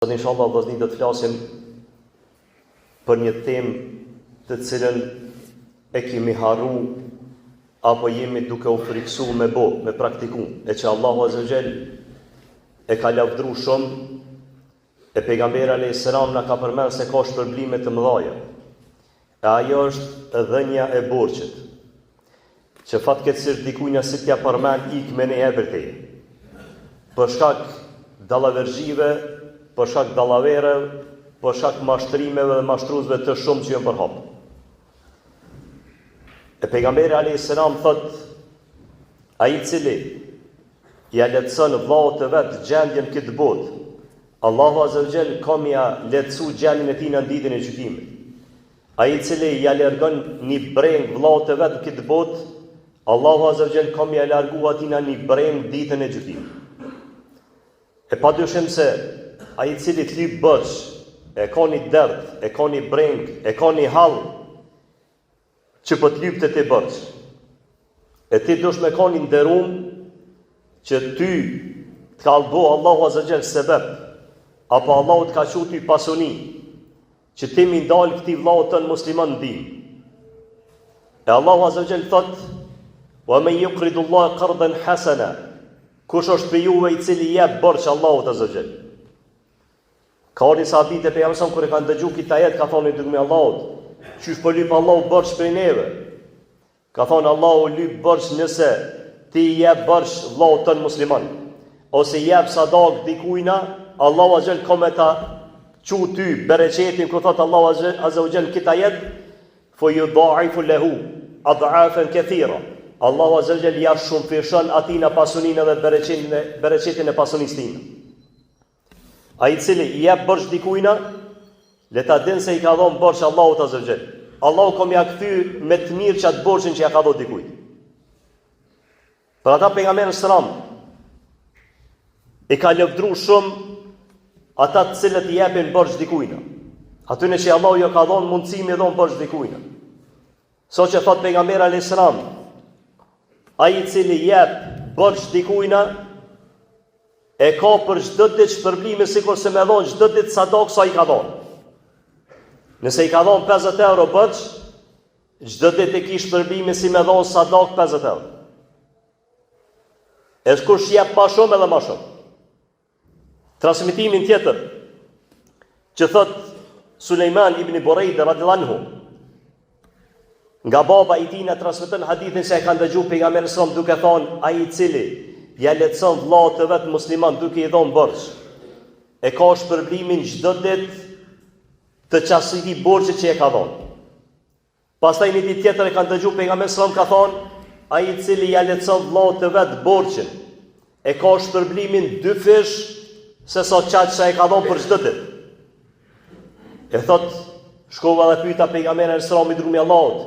Sot inshallah vëllezër do të flasim për një temë të cilën e kemi harru apo jemi duke u friksuar me praktiku, e që Allahu Azza wa Jall e ka lavdëruar shumë, e pejgamberi alayhis salam na ka përmendur se ka shpërblime të mëdha. E ajo është dhënia e borxhit, që fatkeqësisht dikujt si t'ja përmend ik me ne vërtet. Për shkak dallavergjive, për shkak dallavere, për shkak mashtrimeve dhe mashtruesve të shumë që janë për hap. E pejgamberi alayhis salam thot, ai i cili ja lehtëson vllaut të vet gjendjen këtë botë, Allahu Azza wa Jall ka mja lehtësu gjendjen e tij në ditën e gjykimit. Ai i cili ja largon një breng vllaut të vet këtë botë, Allahu Azza wa Jall ka mja largu atij një breng ditën e gjykimit. E padyshim se ai i cili të lyp borxh, e ka një dert, e ka një breng, e ka një hall që po të lypte ti borxh. E ti dush me ka një nderum që ty të ka bo Allahu Azza wa Jall sebeb, apo Allahu të ka qu ty pasuni, që ti mi ndalë këti vllaut tën musliman ndim. E Allahu Azza wa Jall thot, wa men yuqridu Allah qardan hasana, kush është për juve i cili jep borxh Allahut Azza wa Jall. Ka një sahabit e pejgamberit kur e kanë dëgjuar këtë ajet, ka thonë dukme Allahut, çysh po lyp Allahu borxh për neve? Ka thonë Allahu lyp borxh nëse ti jep borxh vllaut tën musliman, ose jep sadak dikujna, Allahu Azza wa Jall kometa çu ty bereqetin kur thot Allahu Azza wa Jall këtë ajet, fo yudha'ifu lahu ad'afan kathira. Allahu Azza wa Jall ja shumëfishon atina pasuninë dhe bereqetin e pasunisë tij. Ai i cili i jep borxh dikujna, le ta dinë se i ka dhënë borxh Allahut Azza wa Jall. Allahu kom ja kthy me të mirë çat borxhin që ja ka dhënë dikujt. Për ata pejgamberi sallam i ka lavdëruar shumë ata të cilët i japin borxh dikujna. Atyne që Allahu jo ka dhënë mundësi me dhënë borxh dikujna. Sot që thot pejgamberi alayhis salam, ai i cili jep borxh dikujna e ka për çdo ditë shpërblime sikur se me dhon çdo ditë sadak sa i ka dhon. Nëse i ka dhon 50 euro borxh, çdo ditë e kish shpërblime si me dhon sadak 50 euro. E kush jep më shumë edhe më shumë. Transmetimin tjetër që thot Sulejman ibn Burejda radhiyallahu anhu, nga baba i tij na transmeton hadithin se e kanë dëgjuar pejgamberin sallallahu duke thonë, ai i cili ja lehtëson vllaut të vet musliman duke i dhënë borxh, e ka shpërblimin çdo ditë të çastësisë borxhit që e ka dhënë. Pastaj një ditë tjetër e kanë dëgjuar pejgamberin sallallahu ka thonë, ai i cili ja lehtëson vllaut të vet borxhin, e ka shpërblimin 2 fish se sa çaq sa e ka dhënë për çdo ditë. E thot, shkova dhe pyeta pejgamberin sallallahu alaihi wasallam Allahut,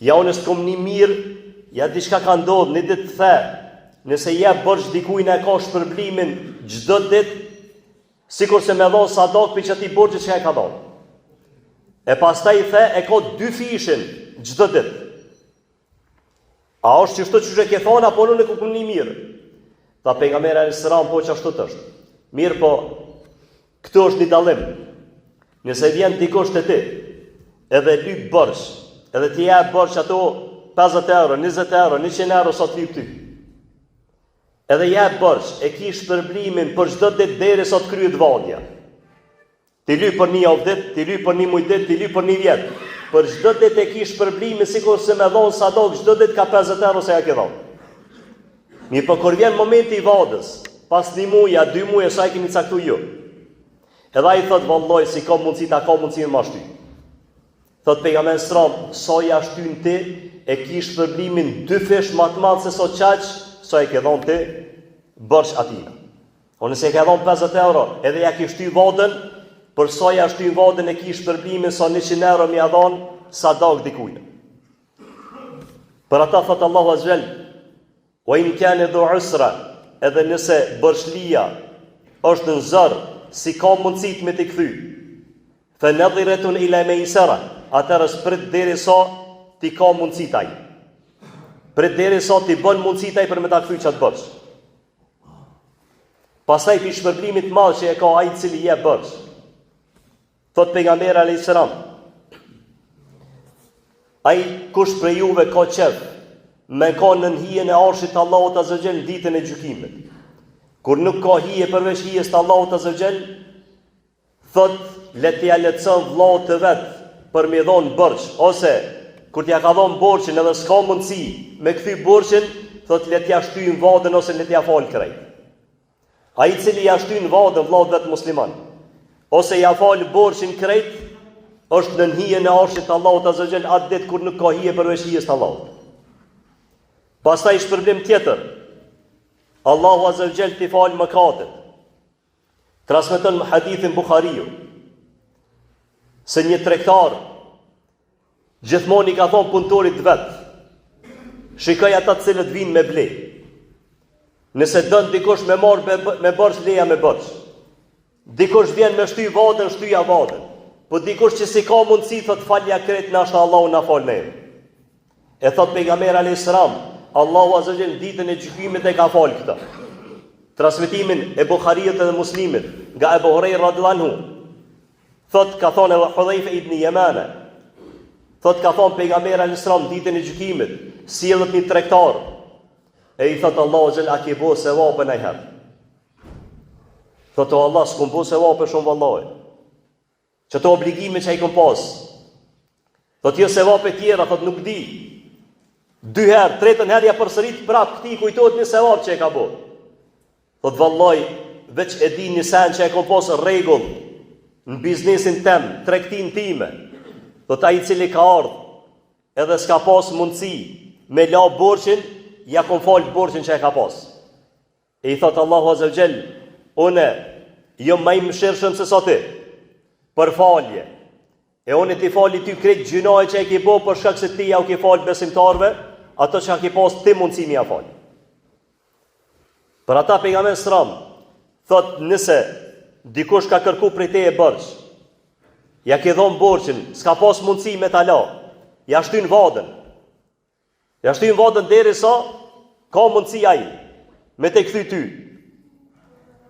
ja unë s'kom një mirë, ja diçka ka ndodhur, një ditë the, nëse jep borxh dikujt e ka shpërblimin çdo ditë, sikur se me dhon sadak për çati borxhi që e ka dhënë. E pastaj the, e ka 2 fishin çdo ditë. A është çështë që e ke thonë apo unë e kuptoj një mirë? Tha pejgamberi alayhis salam, po çashtu është. Mirë, po këtu është një dallim. Nëse vjen dikush te ti, edhe lyp borxh, edhe ti jep borxh ato 50 euro, 20 euro, 100 euro sa të lyp ty. Edhe jep borxh, e ki shpërblimin për çdo ditë derisa të kryhet vadhja. Ti lyp për një javë ditë, ti lyp për një muaj ditë, ti lyp për një vjet. Për çdo ditë e ki shpërblimin sikur se me dhon sadak çdo ditë ka 50 euro se ja ke dhënë. Mirë, po kur vjen momenti i vadhës, pas 1 muaji, 2 muaj sa e keni caktuar ju. Edhe ai thot vallai si ka mundësi ta ka mundësinë më shty. Thot pejgamberi sallallahu, sa ja shtyn ti, e ki shpërblimin 2 fish më të madh se sa çaq sa e ke dhënë ti borxh atina. O nëse e ke dhënë 50 euro, edhe ja ke shty vadën, për sa ja shtyn vadën e ki shpërblimin sa 100 euro më ia dhon sadak dikujt. Për ata thot Allahu Azza wa Jall, wa in kana dhu usra, edhe nëse borxhlia është në zor, si ka mundësi me të kthy. Fa nadhiratun ila maysara, atëra prit derisa ti ka mundësi taj. Prit derisa ti bën mundësi taj për me ta kthy çat borxh. Pastaj për shpërblimit madh që e ka ai i cili jep borx. Thot pejgamberi alayhis salam, ai kush prej juve ka qef me ka në hijen e arshit të Allahut azza wa jall ditën e gjykimit, kur nuk ka hije përveç hijes të Allahut azza wa jall, thot le t'ja lehtëson vllaut të vet për me dhon borx, ose kur t'ja ka dhon borxhin edhe s'ka mundësi me kthy borxhin, thot le t'ja shtyjnë vadën ose le t'ja fal krejt. Ai i cili ja shtyn vadën vllaut vet musliman, ose ja fal borxhin krejt, është në hijen e arshit të Allahut azza wa jall atë ditë kur nuk ka hije përveç hijes të Allahut. Pastaj shpërblim tjetër, Allahu azza wa jall t'i fal mëkatet. Transmeton në hadithin Buhariu se një tregtar gjithmonë i ka thonë punëtorit vet, shikoj ata të cilët vinë me ble. Nëse dën dikush me marr me borx, leja me borx. Dikush vjen me shty vadën, shtyja vadën. Po dikush që si ka mundësi, thot falja krejt, nashta Allahu na fal neve. E thot pejgamberi alayhis salam, Allahu azza wa jall ditën e gjykimit e ka fal këtë. Transmetimin e Buhariut dhe Muslimit nga Abu Huraira radhiyallahu anhu, thot ka thonë Hudhaifa ibn Yamana, thot ka thonë pejgamberi alayhis salam ditën e gjykimit, sillet një tregtar, e i thot Allahu azza wa jall, a ke bo sevapën ai herë? Thot o Allah, s'kum bo sevapë shumë vallahi. Që të obligime që ai kom pas. Thot jo sevapë tjera, thot nuk di. 2 herë, 3 herë ja përsërit prap këtij kujtohet një sevap që e ka bo. Thot vallahi, veç e di një sen që e kom pas rregull në biznesin tem, tregtin time. Thot ai i cili ka ardhur edhe s'ka pas mundësi me la borxhin, ja kom fal borxhin që e ka pas. E i thot Allahu azza wa jall, une jo më i mëshirshëm se sa ti për falje. E unë ti fali ty krejt gjinoje që e ki bo për shkak se ti ja u ki fal besimtarve, ato që a ki pas ti mundësi mi ja fal. Për ata pejgamberi sram, thot nëse dikush ka kërku prej te e borx, ja ki dhon borxhin, s'ka pas mundësi me ta la, ja shtyn vadën. Ja shtyn vadën derisa ka mundësi ai me te kthy ty.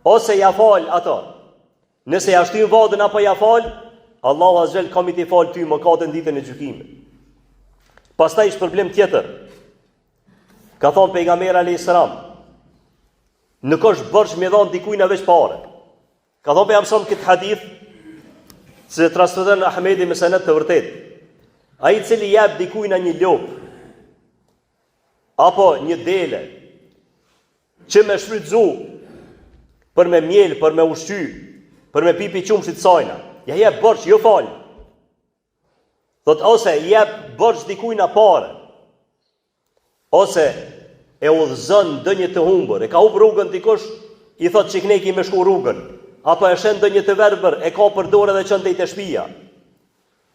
Ose ja fal ato. Nëse ja shtyn vadën apo ja fal, Allahu azza wa jall kam i t'i fal ty mëkatën ditën e gjykimit. Pastaj shpërblim tjetër. Ka thonë pejgamberi alayhis salam, nuk është borx me dhon dikujt veç parë. Ka thonë pejgamberi këtë hadith se transmeton Ahmedi me sanad të vërtet. Ai i cili jep dikujt një lop apo një dele që me shfrytzu për me miel, për me ushqy, për me pipi qumshit sajna, ja jep borx, jo fal. Thot ose jep borx dikujt parë, ose e udhëzon ndonjë të humbur, e ka humb rrugën dikush, i thot çikneki me shku rrugën, apo e shen ndonjë të verbër, e ka për dorë dhe çon te shtëpia.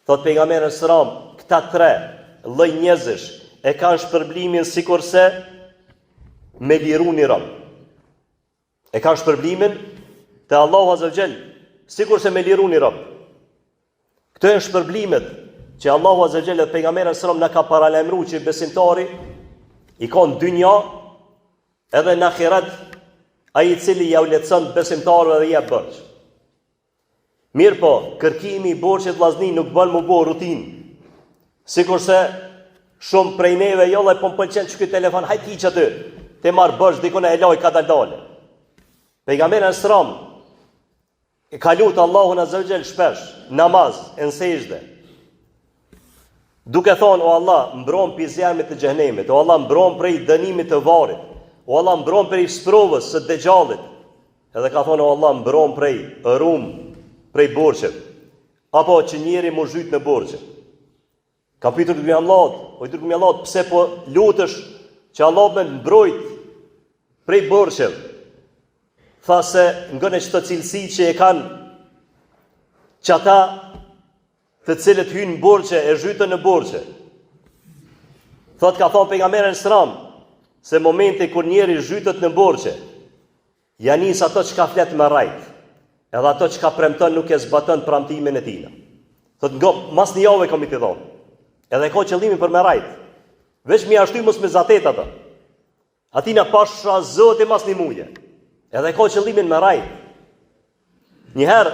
Thot pejgamberi sallam, këta 3 lloj njerëzish e kanë shpërblimin sikurse me liru një rob. E kanë shpërblimin te Allahu azza wa jall, sikurse me liru një rob. Këto janë shpërblimet që Allahu azza wa jall dhe pejgamberi sallam na ka paralajmëruar që besimtari i ka në dynja edhe në ahiret ai i cili ja u lehtëson besimtarëve dhe jep borx. Mirë po, kërkimi i borxhit vllazni nuk bën më bo rutinë. Sikurse shumë prej neve jo dhe po më pëlqen që ky telefon, hajt hiq aty, te marr borx dikon e laj ka dal. Pejgamberi sallam e ka lutë Allahun azza wa jall shpesh, namaz, në sejdë, duke thonë, o Allah, mbron prej zjarmit të xhenemit, o Allah, mbron prej dënimit të varrit, o Allah, mbron prej sprovës së dexhallit. Edhe ka thonë, o Allah, mbron prej prej borxhit, apo që njeri mu zhyt në borxhe. Ka pyetur dërgimi Allahut, o dërgimi Allahut, pse po lutesh që Allah më mbrojt prej borxheve? Tha se ngënë çdo cilësi që e kanë që ata të cilët hynë në borxhe e zhytën në borxhe. Thot ka thonë pejgamberi sallam se momenti kur njeri zhytet në borxhe, ja nis ato që ka flet me rajt, edhe ato që ka premton nuk e zbaton premtimin e tij. Thot mas një javë kam i të thonë. Edhe ka qëllimin për me rajt. Veç mi ashtu mos me zatet ato. Atina pasha Zoti mas një muje. Edhe ka qëllimin me rajt. Njëherë,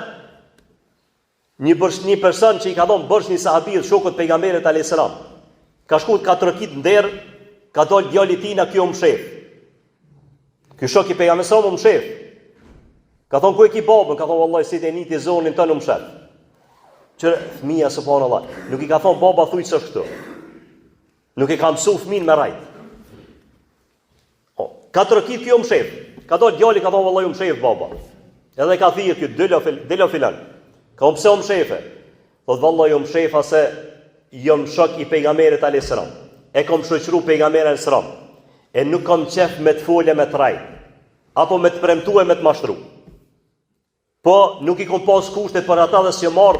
një person që i ka dhonë bërsh një sahabit, shokët pejgamberit a.s. Ka shku ka trokit në derë, ka dollë djali tina, kjo më shef. Kjo shok i pejgamberit më shef. Ka thonë, ku e ki babën? Ka thonë, vallaj, si të njiti zonin të në më shef. Qërë, fëmija, subhanallah, nuk i ka thonë, baba, thuj që është këtu. Nuk i ka mësu fëmin me rajt. Ka trokit kjo më shef. Ka dollë djali, ka thonë, vallaj, më shef, baba. Edhe ka thirë kjo, dilo filan. Ka më pse më shefe? Thot, vallaj, më shefa se jom shok i pejgamberit a.s. E kom shoqëru pejgamberin a.s. E nuk kom qef me të folje me të rajt. Apo me të premtu e me të mashtru. Po, nuk i kom pas kushtet për ata dhe si marrë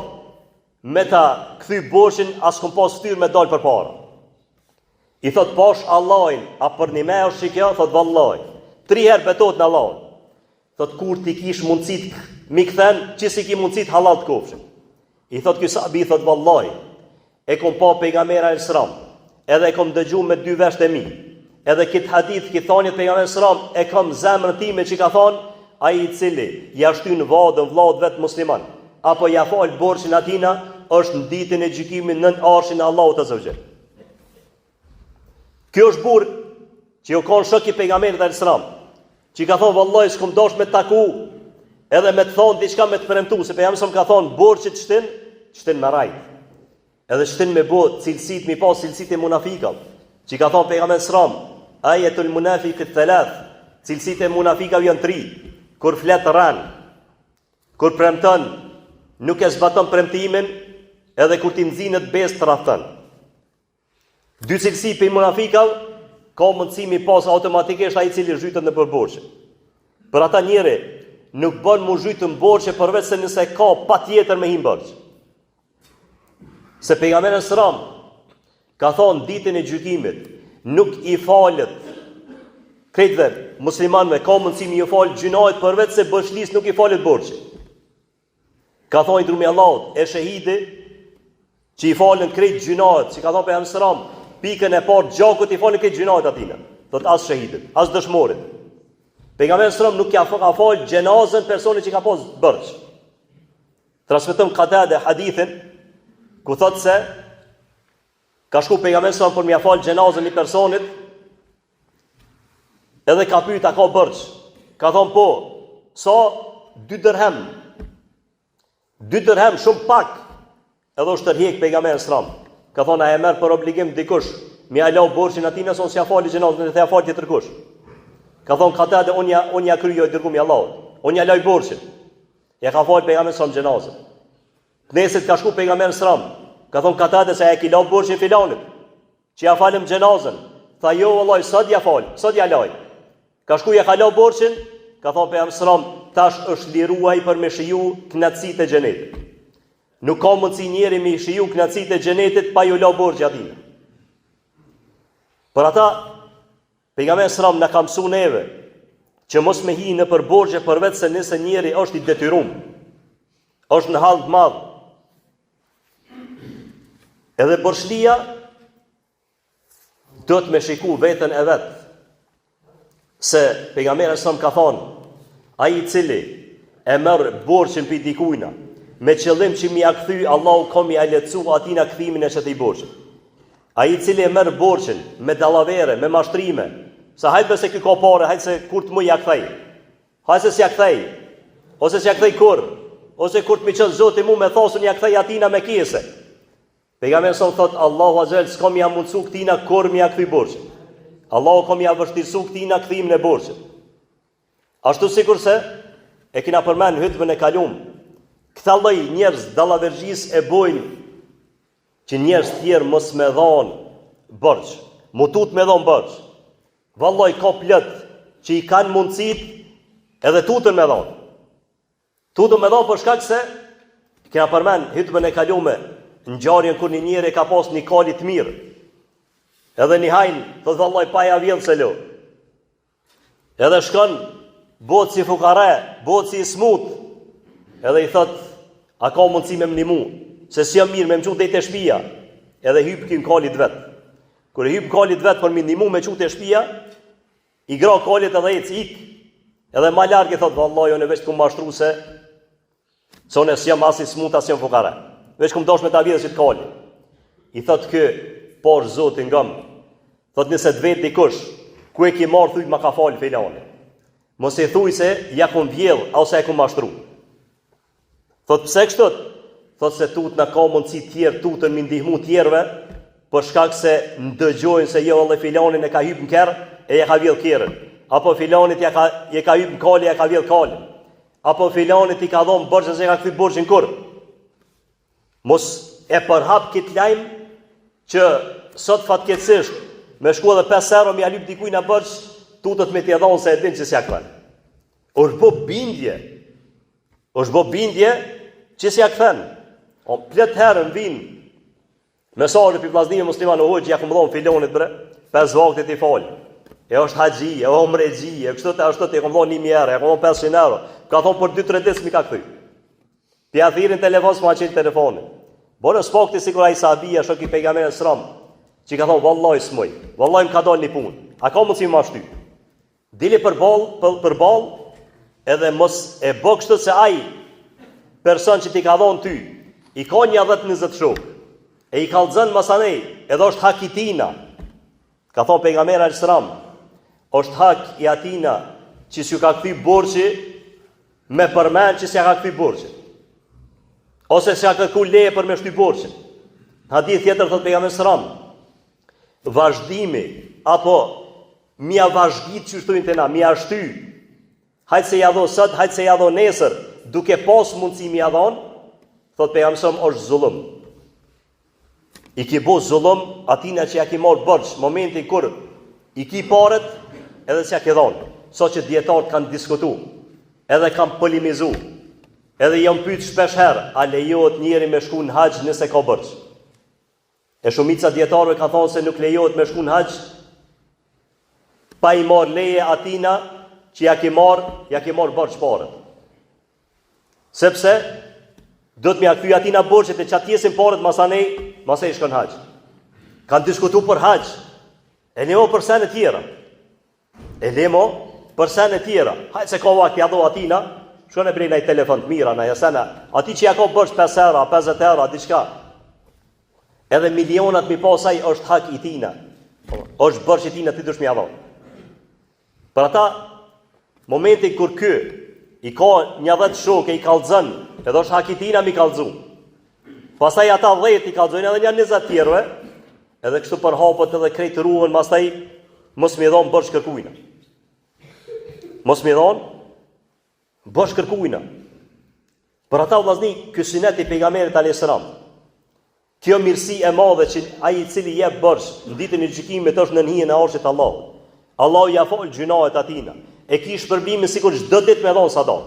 me ta këthy borshin, as kom pas ftyrë me dalë për para. I thot, pash Allahin, a për një me është që kjo? Thot, vallaj, 3 herë betot në Allahin. Thot, kur ti kish mundësit mi këthen, që si ki mundësit halal të kofshin. I thot, kjo sahabi, thot, vallaj, e kom pa pejgambera e sram, edhe e kom dëgju me 2 vesht e mi, edhe këtë hadith, këtë thanjet pejgambera e sram, e kom zemrën time që ka thonë, a i cili, ja shty në vadën vlad vetë musliman, apo ja falë borshin atina, është në ditën e gjykimin nën arshin e Allahut azza wa jall. Kjo është burr që jo kanë shok i pejgamberit alayhis salam, që ka thonë vallai s'kom dosh me taku, edhe me të thonë diçka me të premtu, se pejgamberi ka thonë borxhit shtin me rajt. Edhe shtin me bot cilësit, mi pas cilësit e munafikave, që ka thonë pejgamberi sallam, ayatul munafiqit thalath, cilësit e munafikave janë 3, kur flet ran, kur premton nuk e zbaton premtimin, edhe kur ti nxjinet besë tradhton. 2 cilësi për munafikave ka mundësi mi pas automatikisht ai i cili zhytet në përborxhe. Për ata njëri nuk bën mu zhytën borxhe përveç se nëse ka patjetër me him borxh. Se pejgamberi sallam ka thonë ditën e gjykimit nuk i falet krejtëve muslimanëve ka mundësi mi ju fal gjunajt përveç se bëshlis nuk i falet borxhi. Ka thonë i drumi Allahut e shahidi që i falen krejt gjunajt, që ka thonë pejgamberi sallam pikën e parë gjakut i falen krejt gjunajt atina. Thot as shahidit, as dëshmorit. Pejgamberi sallam nuk ka fal gjenazën personit që ka pas borxh. Transmeton Qatada hadithin ku thot se ka shku pejgamberi sallam për m'ia fal gjenazën një personit, edhe ka pyet a ka borxh. Ka thon po, sa 2 dirhem. 2 dirhem shumë pak. Edhe është tërhiq pejgamberi sallam. Ka thon a e merr për obligim dikush, mi alo borxhin atina son s'ia fali gjenazën, dhe t'ia fal tjetër kush. Ka thon Qatada unë ja kryoj dërgumi Allahut. Unë ja loj borxhin. Ja ka fal pejgamberi sallam gjenazën. Neset ka shku pejgamberi sallam. Ka thon Qatada se e ki loj borxhin filanit, që ja falem gjenazën. Tha jo vallai, sot ja fal, sot ja loj. Ka shku ja ka loj borxhin, ka thon pejgamberi sallam, tash është liruaj për me shiju knatësitë e xhenetit. Nuk ka mundësi njeri me shiju knatësitë e xhenetit pa ju lë borxhi atij. Për ata pejgamberi sallam na ka mësuar neve që mos me hi në për borxhe përveç se nëse njeri është i detyruar, është në hall të madh. Edhe borxhlia do të me shiku veten e vet. Se pejgamberi sallam ka thonë, ai i cili e merr borxhin për dikujna me qëllim që mi a kthy, Allahu ka mi a lecu atina kthimin e çetij borxhit. Ai i cili e merr borxhin me dallavere, me mashtrime, sa hajtë se ky ka parë, hajtë se kur të më ja kthej. Hajtë se s'ja kthej. Ose s'ja kthej kur, ose kur të më çon Zoti mua me thosun ja kthej atina me kiese. Pejgamberi sa thot Allahu azza s'ka mi a mundsu ktina kur mi a kthy borxhin. Allahu ka mi a vështirësu ktina kthimin e borxhit. Ashtu sikurse e kina përmend hutbën e kalum. Këta lloj njerëz dallavergjis e bojnë që njerëz tjerë mos me dhon borxh, mutut me dhon borxh. Vallai ka plot që i kanë mundësit edhe tutën me dhon. Tutën me dhon për shkak se kena përmend hutbën e kalume ngjarjen kur një njeri ka pas një kali të mirë. Edhe një hajn thot vallai pa ja vjen se lo. Edhe shkon bot si fukare, bot si smut. Edhe i thot, a ka mundësi me më ndihmu, se si jam mirë me më çu deri te shtëpia. Edhe hyp ky kalit vet. Kur hyp kalit vet për më ndihmu me çu te shtëpia, i gra kalit edhe ik. Edhe ma larg i thot, vallahi unë veç kum mashtru se unë s'jam as i smut as jam fukare. Veç kum dosh me ta vjedhë që të kali. I thot kë, por Zoti ngëm. Thot nëse të vet dikush, ku e ki marrë thuj ma ka fal filani. Mos i thuj se ja kum vjedh ose e kum mashtru. Thot pse kështu? Thot se tut na ka mundësi tjerë tutën mi ndihmu tjerëve, për shkak se ndëgjojnë se jo edhe filanin e ka hyp në kerr e ja ka vjedh kerrën. Apo filanit je ka hyp në kali e ka vjedh kalin. Apo filanit i ka dhënë borxh se ka kthy borxhin kur. Mos e përhap këtë lajm që sot fatkeqësisht me shku edhe 5 euro mi alyp dikujt na borxh, tutët me t'i dhënë se e din që s'ja kthen. Është bë bindje që s'ja kthen. O plot herën vin mesazhe pi vllaznia musliman o hoxh ja kum dhon filonit bre, 5 vakte ti fal. E është haxhi, e omrexhi, e kështu të ashtu ti kum dhon 1000 euro, e kum dhon 500 euro. Ka thon për 2-3 ditë mi ka kthy. Ti a thirin telefon s'ma qel telefonin. Bona spokti sikur ai sahabia shoku i pejgamberit sallam, që ka thon vallahi s'moj. Vallahi më ka dalë një punë. A ka mundsi më ashtu? Dili për ball, edhe mos e bë kështu se ai person që ti ka dhon ty, i ka një 10-20 shok. E i kallzon masanej, edhe është hak i tina. Ka thon pejgamberi sallam, është hak i atina që s'ju ka kthy borxhi me përmend që s'ja ka kthy borxhin. Ose s'ja kërku leje për me shty borxhin. Hadith tjetër thot pejgamberi sallam, vazhdimi apo mia vazhdit që shtojnë të na, mia shty. Hajtë se ja dho sot, hajtë se ja dho nesër, duke pas mundësi mia dhon, thot pejgamberi sallam është zullum. I ki bo zullum atina që ja ki marrë borxh, momentin kur i ki paret edhe s'ja ki dhon. So që dietarët kanë diskutu, edhe kanë polemizu, edhe jam pyet shpesh herë, a lejohet njëri me shku në haxh nëse ka borxh? E shumica dietarëve ka thonë se nuk lejohet me shku në haxh pa i marrë leje atina që ja ki marrë borxh paret. Sepse do të më kthy atina borxhet e çatjesin paret masej shkon haxh. Kanë diskutu për haxh. E lemo për sene tjera. Hajtë se ka vakt ja dho atina, shkon e brej në i telefon të mira, në jasena, ati që ja ka borxh 5 euro, 50 euro, diçka. Edhe milionat mi pasaj është hak i tina. Është borxh i tina ti dush mi ja dho. Për ata, momentin kur ky i ka një 10 shok e i kallzon, edhe është hak i tina mi kallzu. Pastaj ata 10 i kallzojnë edhe një 20 tjerëve, edhe kështu për hapët edhe krejt ruhen, mastaj mos mi dhon borxh kërkujna. Për ata vllazni, ky sunet i pejgamberit alayhis salam. Kjo mirësi e madhe që ai i cili jep borxh në ditën e gjykimit është në hijen e arshit të Allahut. Allahu ja fol gjunahet atina. E ki shpërbimin sikur çdo ditë me dhon sadak.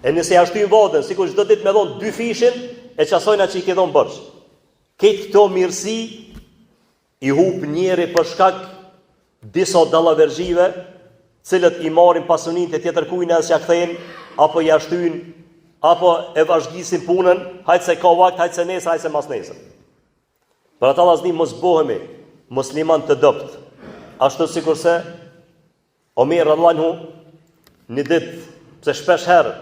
E nëse ja shtyn votën sikur çdo ditë me dhon 2 fishin, e çasojna që i ke dhon borxh. Këtë këto mirësi i hub njeri për shkak disa dallavergjive, cilët i marrin pasuninë të tjetër kujna se ja kthejnë, apo ja shtyn, apo e vazhgisin punën, hajtë se ka vakt, hajtë se nesër, hajtë se mas nesër. Për ata vllazni mos bëhemi musliman të dopt. Ashtu sikurse Omer radhiyallahu anhu në ditë, pse shpesh herë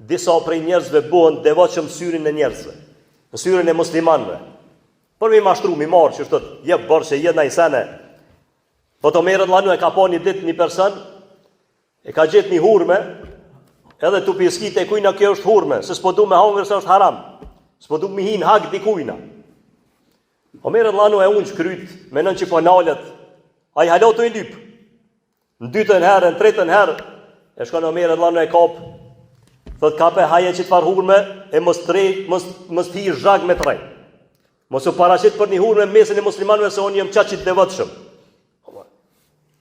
disa prej njerëzve bëhen devotshëm syrin e njerëzve, në syrin e muslimanëve. Por mi mashtru, mi marrë që shtot, jep borxhe, jep ndaj sene. Po të Omer radhiyallahu anhu e ka pa një ditë një person, e ka gjetë një hurme, edhe tu piskit e kujna kjo është hurme, se s'po du me hangër se është haram, s'po du me hin hak dikujna. Omer radhiyallahu anhu e unë shkryt, menon që po nalet, a i halotu i lyp. Në 2. herë, në 3. herë, e shkon Omer radhiyallahu anhu e kap, thot kape haje që të farë hurme, e mos ti zhag me trej. Mos u parashit për një hurme mesin e muslimanëve se unë jem qaqit devotshëm.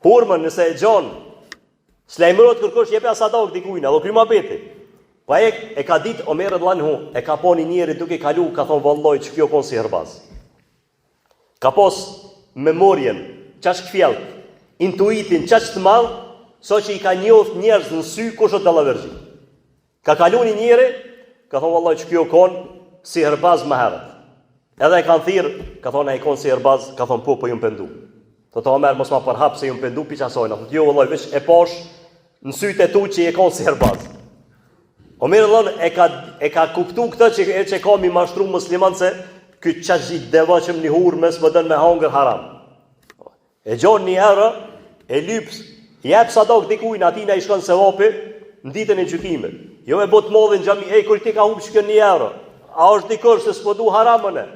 Hurmën nëse e gjon, s'lajmërohet kërkosh jepe asadak dikujna, do kryma beti. Pa e ka ditë Omer radhiyallahu anhu, e ka po një njeri duke kalu, ka thonë valloj që kjo konë si hërbaz. Ka pos memorien, qash këfjelt, intuitin qash të madh, so që i ka njoft njerëz në sy kush është dallavergji. Ka kalu një njeri, ka thonë valloj që kjo konë si hërbaz më herët. Edhe e kanë thirr, ka thonë ai konë si hërbaz, ka thonë po ju pendu. Thotë Omer mos ma përhap se ju pendu piqasojna. Thotë jo valloj veç e pash në sytë e tu që je konë sirbaz. Omer e ka kuptu këtë që ka mi mashtru musliman se këtë qashit deva që më një hurmes më dënë me hangër haram. E gjonë një herë, e lyps, jep sadak dikujnë atina i shkon se vapi në ditën e gjykimit. Jo me botë modhin gjami, kur ti ka hup shkën një herë, a është dikër se s'po du haramën e?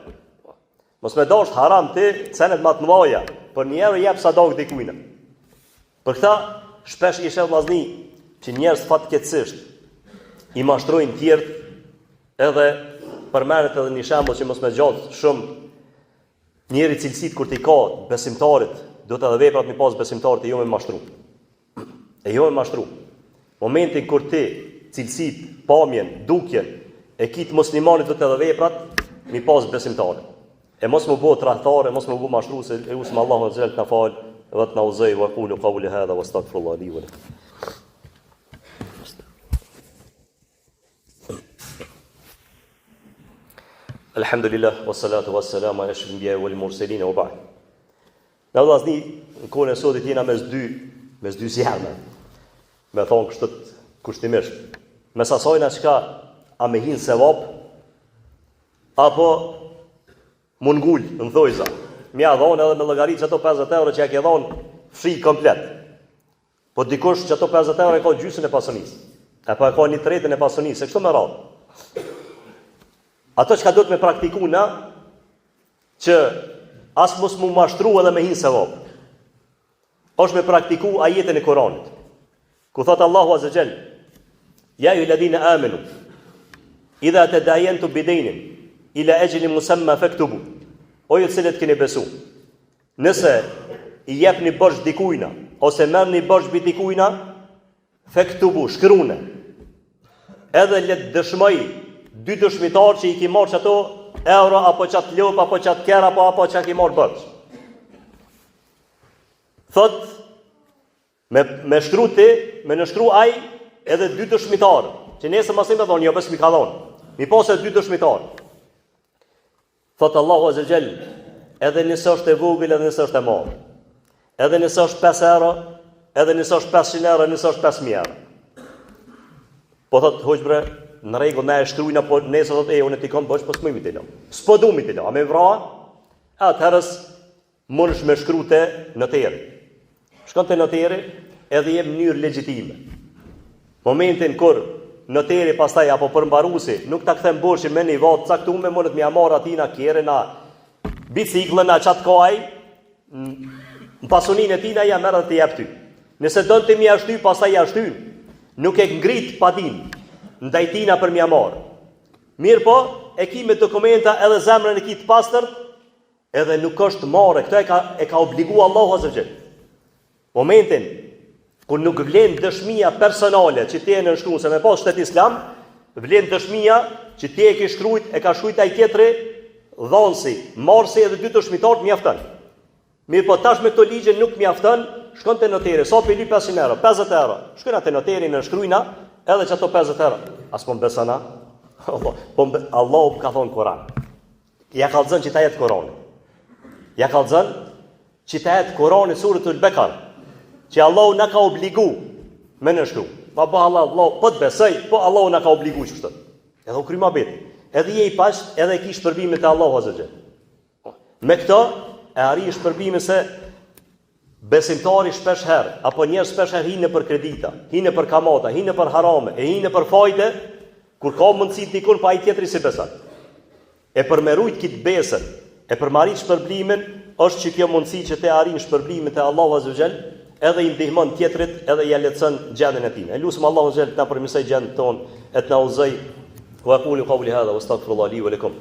Mos me dasht haram ti, cenet ma të mdoja, për një herë jep sadak dikujnë. Për këta, shpesh i shëllë mazni, që njerës fatkeqësisht i mashtrojnë tjertë, edhe përmenet edhe një shembull që mos me gjatë shumë, njeri cilësit kur ti ka besimtarit, do të edhe veprat mi pas besimtarit e jo me mashtru. E jo me mashtru. Momentin kur ti cilësit, pamjen, dukjen, e kitë muslimanit do të edhe veprat, mi pas besimtarit. E mos më bo tradhtare, mos më bo mashtru, se e usëm Allahu Azza të na falë, dhe të na uzej, wa qulu qawli hadha, wa astaghfirullah li wa lakum. Alhamdulillah, wassalatu wassalamu ala ashrafil anbiya'i wal mursalin wa ba'd. Në vllazni, në kohën e sotit jena mes dy zjarme. Me thonë kështu kushtimisht. Mes asajna çka a me hin sevap apo mungul në thojza. Mja dhonë edhe me llogarit ato 50 euro që ja ke dhonë fri komplet. Po dikush që ato 50 euro e ka gjysën e pasunisë. Apo e ka një tretën e pasunisë, e kështu me radhë. Ato që ka do të me praktiku na, që as mos mu mashtru edhe me hinë sevap, është me praktiku ajetën e Koranit. Ku thotë Allahu Azza Jall, ja ju ladhina amenu, idha të dajentu bidejnin, ila egjilin musamma fektubu, o ju cilët keni besu. Nëse i jep një bërsh dikujna, ose merr një bërsh bi dikujna, fektubu, shkrune, edhe let dëshmoj, dy dëshmitar që i ki marrë që ato euro, apo qatë lop, apo qatë ker, apo që ki marrë bërç. Thot, me shtru ti, me nështru aj, edhe dy dëshmitar, që nesë masim me thonë, jo bes mi ka thonë, mi posë dy dëshmitar. Thot Allahu Azza Jall, edhe nësë është e vogël, edhe nësë është e madh. Edhe nësë është 5 euro, edhe nësë është 500 euro, nësë është 5.000 euro. Po thot, hoqbre, në rregull na e shkruajna, po nesër thotë unë ti kam bësh, po s'më mi të lë. S'po du mi të lë, a me vra? Atëherës mundesh me shkrute noteri. Shkon te noteri edhe jep mënyrë legjitime. Momentin kur noteri pastaj apo përmbaruesi nuk ta kthen borxhin me një vot caktuar, mundet më marr atina kerën na biciklën na çat kaj, në pasuninë e tina ja merr të jap ty. Nëse don ti më jashty, pastaj ja shtyn. Nuk e ngrit padin ndaj tina për mja marë. Mirë po, e ki me dokumenta edhe zemrën e ki të pastërt, edhe nuk është marë. Këto e ka obligu Allahu Azza Jall. Momentin, kur nuk vlen dëshmia personale që ti e në shkru, se me pas shtet islam, vlen dëshmia që ti e ke shkrujt, e ka shkrujt aj tjetëri, dhonësi, marësi edhe dy dëshmitarët mjaftën. Mirë po, tash me këto ligje nuk mjaftën, shkon të noteri, sa për 500 euro, 50 euro, shkona të noteri në shkrujna, edhe që ato 50 euro, as po mbesana, Allahu ka thonë Koran. Ja ka lëzën që ta jetë Korani. Ja ka lëzën që ta jetë Korani suratul Bekar, që Allahu na ka obligu me në shkru. Pa Allah, po të besoj, po Allahu na ka obligu që kështë. Edhe u kryma betë. Edhe je i pasht, edhe e ki shpërbimin të Allahu Azza Jall. Me këto, e arri shpërbimin se besimtari shpesh herë, apo njerëz shpesh herë hinë për kredita, hinë për kamata, hinë për harame, e hinë për fajte, kur ka mundësi të ikun pa ai tjetri si beson. E për me rujt këtë besën, e për marit shpërblimin, është që kjo mundësi që te arrin shpërblimin të Allahu Azza Jall, edhe i ndihmon tjetrit, edhe ja lehtëson gjendjen e tij. Elusim Allahu Azza Jall të na përmirësoj gjendën tonë, e të na udhëzoj. Wa qulu qawli hadha wastaghfirullahi li wa lakum.